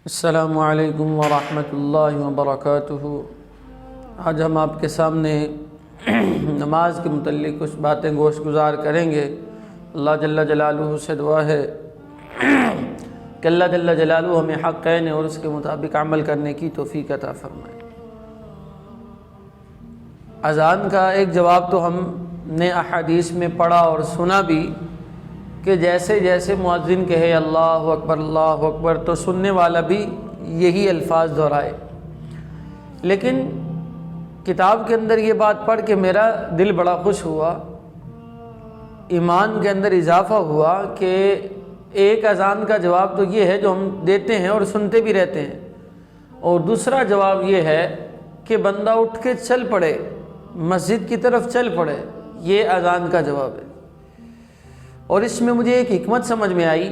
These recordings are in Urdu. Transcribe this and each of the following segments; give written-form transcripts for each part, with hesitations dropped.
السلام علیکم ورحمۃ اللہ وبرکاتہ۔ آج ہم آپ کے سامنے نماز کے متعلق کچھ باتیں گوش گزار کریں گے۔ اللہ جل جلالہ سے دعا ہے کہ اللہ جل جلالہ ہمیں حق کہنے اور اس کے مطابق عمل کرنے کی توفیق عطا فرمائے۔ اذان کا ایک جواب تو ہم نے احادیث میں پڑھا اور سنا بھی کہ جیسے جیسے مؤذن کہے اللہ اکبر تو سننے والا بھی یہی الفاظ دہرائے، لیکن کتاب کے اندر یہ بات پڑھ کے میرا دل بڑا خوش ہوا، ایمان کے اندر اضافہ ہوا کہ ایک اذان کا جواب تو یہ ہے جو ہم دیتے ہیں اور سنتے بھی رہتے ہیں، اور دوسرا جواب یہ ہے کہ بندہ اٹھ کے چل پڑے، مسجد کی طرف چل پڑے، یہ اذان کا جواب ہے۔ اور اس میں مجھے ایک حکمت سمجھ میں آئی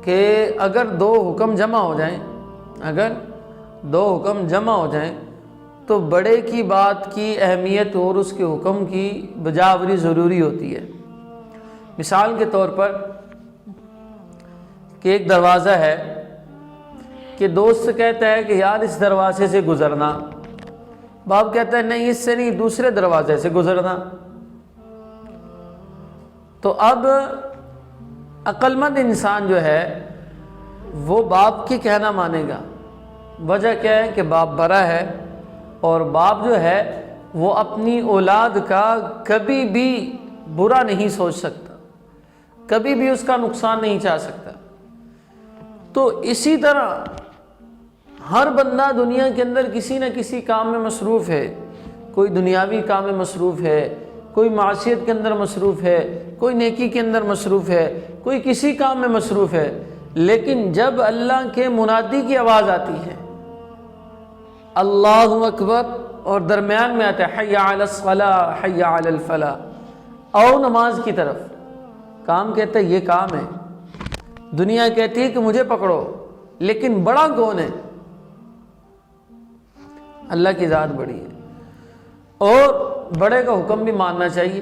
کہ اگر دو حکم جمع ہو جائیں تو بڑے کی بات کی اہمیت اور اس کے حکم کی بجاوری ضروری ہوتی ہے۔ مثال کے طور پر کہ ایک دروازہ ہے کہ دوست کہتا ہے کہ یار اس دروازے سے گزرنا، باپ کہتا ہے نہیں اس سے نہیں، دوسرے دروازے سے گزرنا۔ تو اب عقل مند انسان جو ہے وہ باپ کی کہنا مانے گا۔ وجہ کیا ہے کہ باپ بڑا ہے اور باپ جو ہے وہ اپنی اولاد کا کبھی بھی برا نہیں سوچ سکتا، کبھی بھی اس کا نقصان نہیں چاہ سکتا۔ تو اسی طرح ہر بندہ دنیا کے اندر کسی نہ کسی کام میں مصروف ہے، کوئی دنیاوی کام میں مصروف ہے، کوئی معاشیت کے اندر مصروف ہے، کوئی نیکی کے اندر مصروف ہے، کوئی کسی کام میں مصروف ہے، لیکن جب اللہ کے منادی کی آواز آتی ہے اللہ اکبر اور درمیان میں آتا ہے حی علی الصلاۃ حی علی الفلاح، آؤ نماز کی طرف، کام کہتا ہے یہ کام ہے، دنیا کہتی ہے کہ مجھے پکڑو، لیکن بڑا کون ہے؟ اللہ کی ذات بڑی ہے، اور بڑے کا حکم بھی ماننا چاہیے۔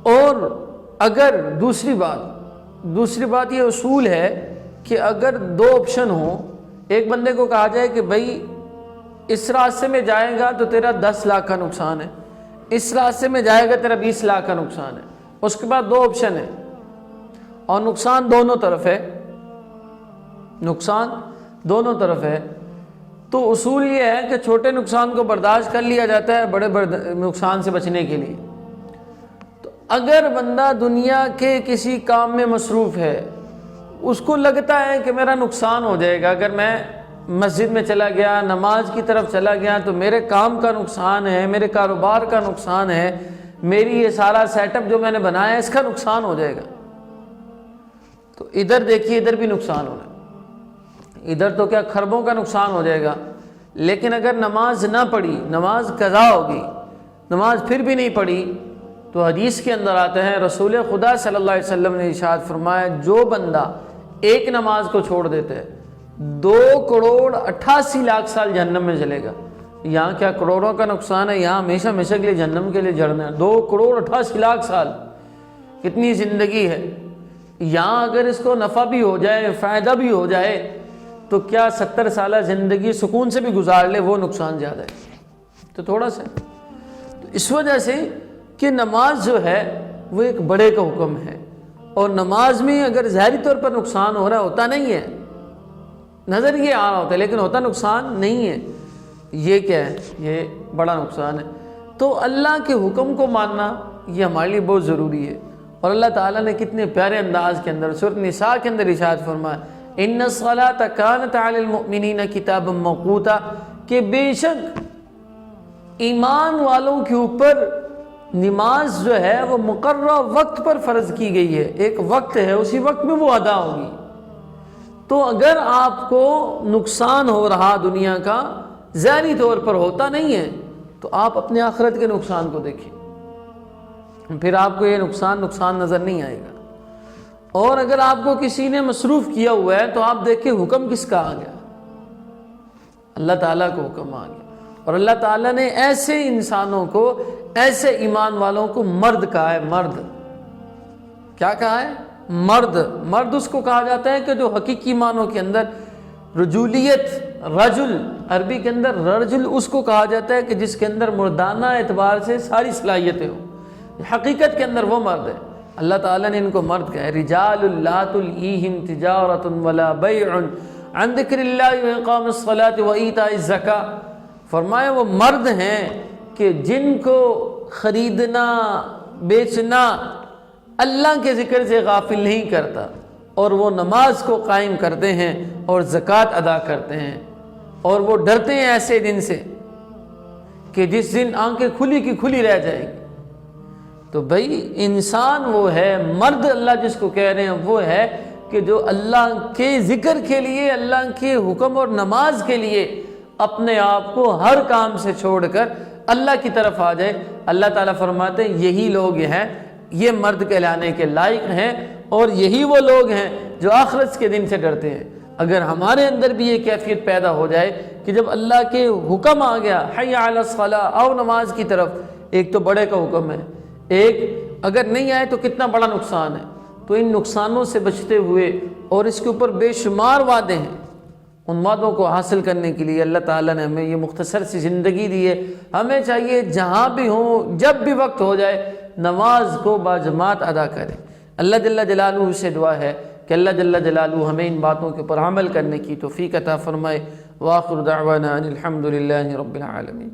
اور اگر دوسری بات یہ اصول ہے کہ اگر دو آپشن ہوں، ایک بندے کو کہا جائے کہ بھائی اس راستے میں جائے گا تو تیرا 10 لاکھ کا نقصان ہے، اس راستے میں جائے گا تیرا 20 لاکھ کا نقصان ہے، اس کے بعد دو آپشن ہے اور نقصان دونوں طرف ہے، تو اصول یہ ہے کہ چھوٹے نقصان کو برداشت کر لیا جاتا ہے بڑے نقصان سے بچنے کے لیے۔ تو اگر بندہ دنیا کے کسی کام میں مصروف ہے، اس کو لگتا ہے کہ میرا نقصان ہو جائے گا، اگر میں مسجد میں چلا گیا، نماز کی طرف چلا گیا تو میرے کام کا نقصان ہے، میرے کاروبار کا نقصان ہے، میری یہ سارا سیٹ اپ جو میں نے بنایا ہے اس کا نقصان ہو جائے گا، تو ادھر دیکھیے ادھر بھی نقصان ہونا، ادھر تو کیا خربوں کا نقصان ہو جائے گا۔ لیکن اگر نماز نہ پڑھی، نماز قضا ہوگی، نماز پھر بھی نہیں پڑھی، تو حدیث کے اندر آتے ہیں رسول خدا صلی اللہ علیہ وسلم نے ارشاد فرمایا جو بندہ ایک نماز کو چھوڑ دیتا ہے 2,88,00,000 سال جہنم میں جلے گا۔ یہاں کیا کروڑوں کا نقصان ہے، یہاں ہمیشہ کے لیے جہنم کے لیے جڑنا ہے۔ 2,88,00,000 سال کتنی زندگی ہے، یہاں اگر اس کو نفع بھی ہو جائے، فائدہ بھی ہو جائے، تو کیا 70 سالہ زندگی سکون سے بھی گزار لے، وہ نقصان زیادہ ہے، تو تھوڑا سا۔ تو اس وجہ سے کہ نماز جو ہے وہ ایک بڑے کا حکم ہے، اور نماز میں اگر ظاہری طور پر نقصان ہو رہا ہوتا نہیں ہے، نظر یہ آ رہا ہوتا ہے لیکن ہوتا نقصان نہیں ہے، یہ کیا ہے؟ یہ بڑا نقصان ہے۔ تو اللہ کے حکم کو ماننا یہ ہمارے لیے بہت ضروری ہے، اور اللہ تعالیٰ نے کتنے پیارے انداز کے اندر سورۃ نساء کے اندر ارشاد فرمایا ان الصلاۃ کانت علی المؤمنین کتابا موقوتا، کہ بے شک ایمان والوں کے اوپر نماز جو ہے وہ مقررہ وقت پر فرض کی گئی ہے، ایک وقت ہے، اسی وقت میں وہ ادا ہوگی۔ تو اگر آپ کو نقصان ہو رہا دنیا کا، ظاہری طور پر ہوتا نہیں ہے، تو آپ اپنے آخرت کے نقصان کو دیکھیں، پھر آپ کو یہ نقصان نظر نہیں آئے گا۔ اور اگر آپ کو کسی نے مصروف کیا ہوا ہے تو آپ دیکھیں حکم کس کا آ گیا، اللہ تعالیٰ کو حکم آ گیا، اور اللہ تعالیٰ نے ایسے انسانوں کو، ایسے ایمان والوں کو مرد کہا ہے، مرد کیا کہا ہے؟ مرد اس کو کہا جاتا ہے کہ جو حقیقی معنوں کے اندر رجولیت، رجل عربی کے اندر رجل اس کو کہا جاتا ہے کہ جس کے اندر مردانہ اعتبار سے ساری صلاحیتیں ہوں، حقیقت کے اندر وہ مرد ہے۔ اللہ تعالیٰ نے ان کو مرد کہا ہے، رجال لا تلہیہم تجارۃ ولا بیع عن ذکر اللہ واقام الصلاۃ وایتاء الزکاۃ، فرمایا وہ مرد ہیں کہ جن کو خریدنا بیچنا اللہ کے ذکر سے غافل نہیں کرتا، اور وہ نماز کو قائم کرتے ہیں اور زکوٰۃ ادا کرتے ہیں، اور وہ ڈرتے ہیں ایسے دن سے کہ جس دن آنکھیں کھلی کی کھلی رہ جائیں گی۔ تو بھائی انسان وہ ہے، مرد اللہ جس کو کہہ رہے ہیں وہ ہے کہ جو اللہ کے ذکر کے لیے، اللہ کے حکم اور نماز کے لیے اپنے آپ کو ہر کام سے چھوڑ کر اللہ کی طرف آ جائے۔ اللہ تعالیٰ فرماتے ہیں یہی لوگ ہیں، یہ مرد کہلانے کے لائق ہیں، اور یہی وہ لوگ ہیں جو آخرت کے دن سے ڈرتے ہیں۔ اگر ہمارے اندر بھی یہ کیفیت پیدا ہو جائے کہ جب اللہ کے حکم آ گیا حی علی الصلاۃ، آؤ نماز کی طرف، ایک تو بڑے کا حکم ہے، ایک اگر نہیں آئے تو کتنا بڑا نقصان ہے، تو ان نقصانوں سے بچتے ہوئے، اور اس کے اوپر بے شمار وعدے ہیں، ان وعدوں کو حاصل کرنے کے لیے اللہ تعالیٰ نے ہمیں یہ مختصر سی زندگی دی ہے۔ ہمیں چاہیے جہاں بھی ہوں، جب بھی وقت ہو جائے، نماز کو باجماعت ادا کریں۔ اللہ جل جلالہ سے دعا ہے کہ اللہ جل جلالہ ہمیں ان باتوں کے اوپر عمل کرنے کی توفیق عطا فرمائے۔ وآخر دعوانا ان الحمد للہ رب العالمین۔